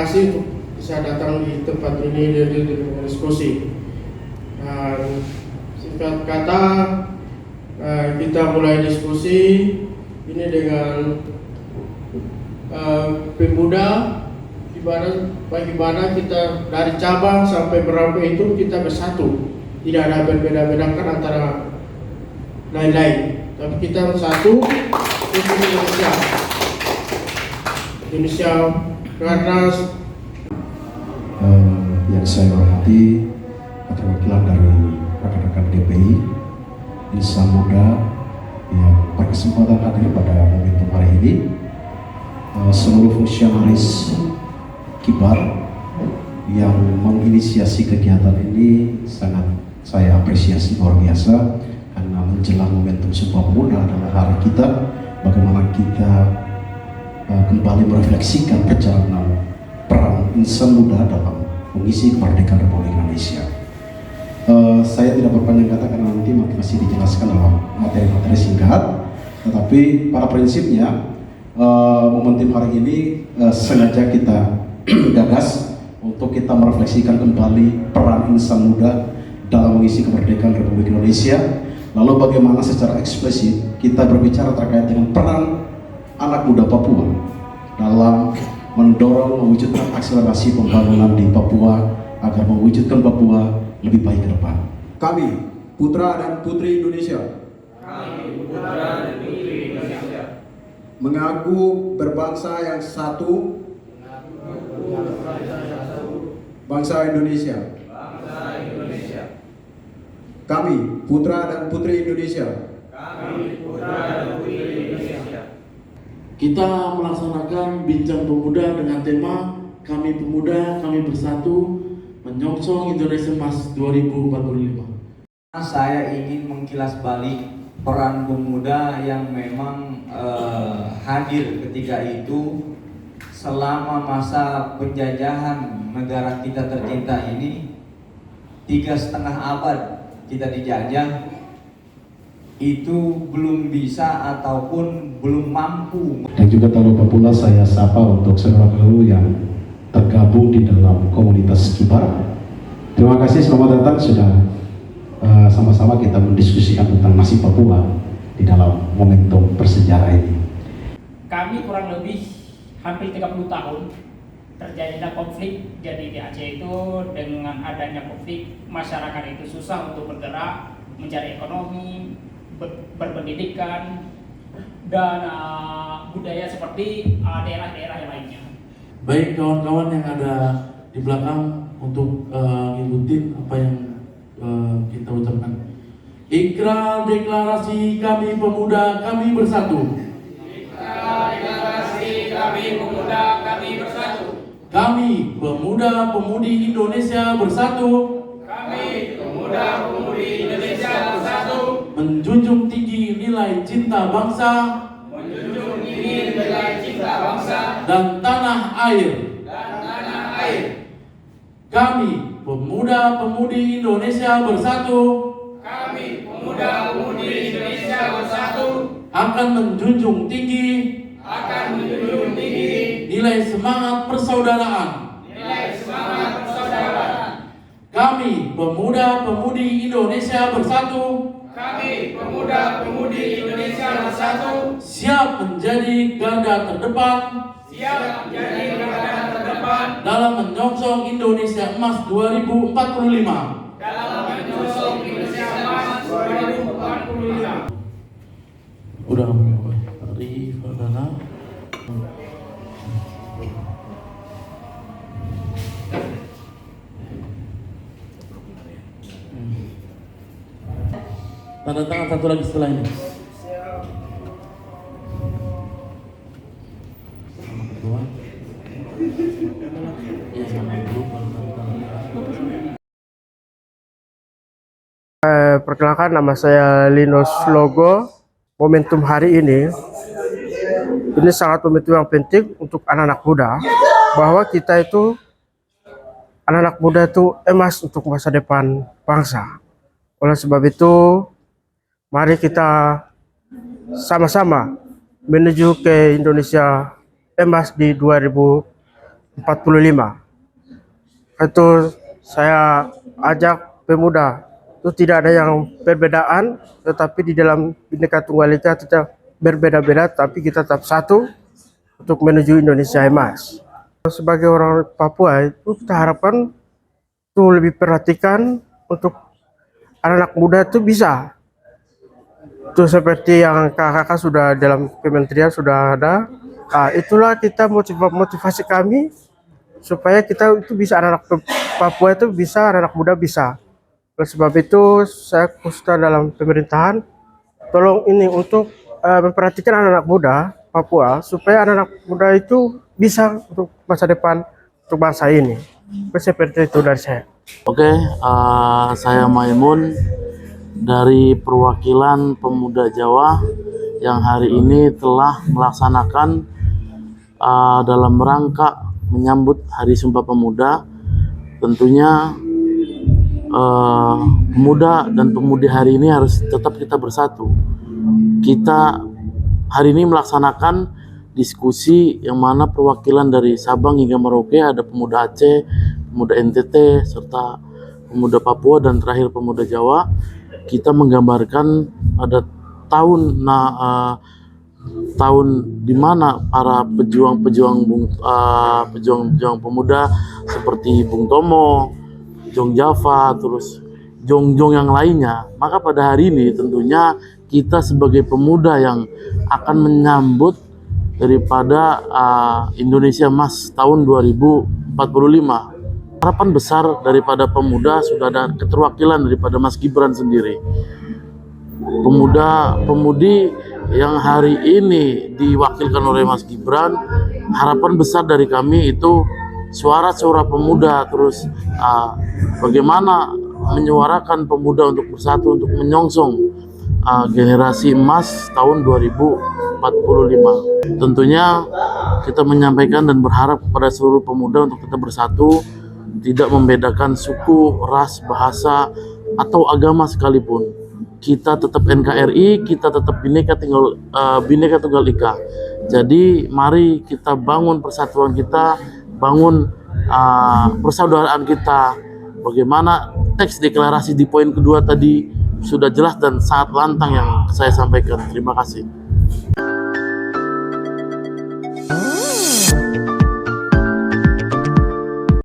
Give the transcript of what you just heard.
kasih untuk bisa datang di tempat ini di diskusi. Dan singkat kata, kita mulai diskusi ini dengan pemuda, bagaimana kita dari cabang sampai berapa itu kita bersatu, tidak ada berbeda-bedakan antara lain-lain, tapi kita bersatu untuk Indonesia karena yang saya hormati perwakilan dari rekan-rekan DPI Insan Muda yang berkesempatan hadir pada momentum hari ini, seluruh fungsionaris Kibar yang menginisiasi kegiatan ini sangat saya apresiasi luar biasa, karena menjelang momentum Sumpah Pemuda adalah hari kita, bagaimana kita kembali merefleksikan perjalanan peran insan muda dalam mengisi kemerdekaan Republik Indonesia. Saya tidak berpanjang kata karena nanti masih dijelaskan dalam materi-materi singkat, tetapi pada prinsipnya momentum hari ini sengaja kita gagas untuk kita merefleksikan kembali peran insan muda dalam mengisi kemerdekaan Republik Indonesia. Lalu bagaimana secara eksplisit kita berbicara terkait dengan peran anak muda Papua dalam mendorong mewujudkan akselerasi pembangunan di Papua agar mewujudkan Papua lebih baik ke depan. Kami, putra dan putri Indonesia, mengaku berbangsa yang satu, bangsa Indonesia. Kami, putra dan putri Indonesia, kita melaksanakan Bincang Pemuda dengan tema Kami Pemuda, Kami Bersatu, menyongsong Indonesia Emas 2045. Saya ingin mengkilas balik peran pemuda yang memang hadir ketika itu selama masa penjajahan negara kita tercinta ini. 3,5 abad kita dijajah, itu belum bisa ataupun belum mampu. Dan juga tak lupa pula saya sapa untuk saudara-saudara yang tergabung di dalam komunitas Kibar. Terima kasih, selamat datang, sudah sama-sama kita mendiskusikan tentang nasib Papua di dalam momentum bersejarah ini. Kami kurang lebih hampir 30 tahun terjadinya konflik. Jadi di Aceh itu dengan adanya konflik, masyarakat itu susah untuk bergerak, mencari ekonomi, berpendidikan, dan budaya seperti daerah-daerah yang lainnya. Baik kawan-kawan yang ada di belakang untuk ngikutin apa yang kita ucapkan. Ikrar deklarasi Kami Pemuda, Kami Bersatu. Ikrar deklarasi Kami Pemuda, Kami Bersatu. Kami Pemuda-Pemudi Indonesia Bersatu. Kami Pemuda-Pemudi Indonesia Bersatu. Menjunjung tinggi nilai cinta bangsa. Menjunjung tinggi nilai cinta bangsa Dan tanah air. Kami Pemuda-Pemudi Indonesia Bersatu. Kami Pemuda-Pemudi Indonesia Bersatu Akan menjunjung tinggi nilai semangat persaudaraan. Kami Pemuda-Pemudi Indonesia Bersatu. Kami Pemuda-Pemudi Indonesia Bersatu Siap menjadi garda terdepan dalam menyongsong Indonesia Emas 2045. Udah hari Fadana. Tanda tangan satu lagi setelah ini. Perkenalkan, nama saya Linus Logo. Momentum hari ini sangat momentum yang penting untuk anak-anak muda, bahwa kita itu anak-anak muda itu emas untuk masa depan bangsa. Oleh sebab itu, mari kita sama-sama menuju ke Indonesia Emas di 2045. 45. Itu saya ajak pemuda itu tidak ada yang perbedaan, tetapi di dalam Bhinneka Tunggal Ika kita berbeda-beda, tapi kita tetap satu untuk menuju Indonesia Emas. Sebagai orang Papua itu kita harapkan itu lebih perhatikan untuk anak-anak muda itu bisa. Itu seperti yang kakak-kakak sudah dalam kementerian sudah ada. Nah, itulah kita motivasi kami supaya kita itu bisa anak-anak Papua itu bisa, anak-anak muda bisa. Oleh sebab itu saya khususnya dalam pemerintahan tolong ini untuk memperhatikan anak-anak muda Papua supaya anak-anak muda itu bisa untuk masa depan untuk bangsa ini. Seperti itu dari saya. Oke, saya Maimun dari perwakilan pemuda Jawa yang hari ini telah melaksanakan dalam rangka menyambut Hari Sumpah Pemuda. Tentunya pemuda dan pemudi hari ini harus tetap kita bersatu. Kita hari ini melaksanakan diskusi yang mana perwakilan dari Sabang hingga Merauke, ada pemuda Aceh, pemuda NTT, serta pemuda Papua, dan terakhir pemuda Jawa. Kita menggambarkan pada tahun di mana para pejuang pemuda seperti Bung Tomo, Jong Java, terus Jong yang lainnya. Maka pada hari ini tentunya kita sebagai pemuda yang akan menyambut daripada Indonesia Emas tahun 2045. Harapan besar daripada pemuda sudah ada keterwakilan daripada Mas Gibran sendiri. Pemuda-pemudi yang hari ini diwakilkan oleh Mas Gibran, harapan besar dari kami itu suara-suara pemuda, terus bagaimana menyuarakan pemuda untuk bersatu, untuk menyongsong generasi emas tahun 2045. Tentunya kita menyampaikan dan berharap kepada seluruh pemuda untuk tetap bersatu, tidak membedakan suku, ras, bahasa, atau agama sekalipun. Kita tetap NKRI, kita tetap Bhinneka Tunggal Ika. Jadi mari kita bangun persatuan kita, bangun persaudaraan kita. Bagaimana teks deklarasi di poin kedua tadi sudah jelas dan sangat lantang yang saya sampaikan. Terima kasih.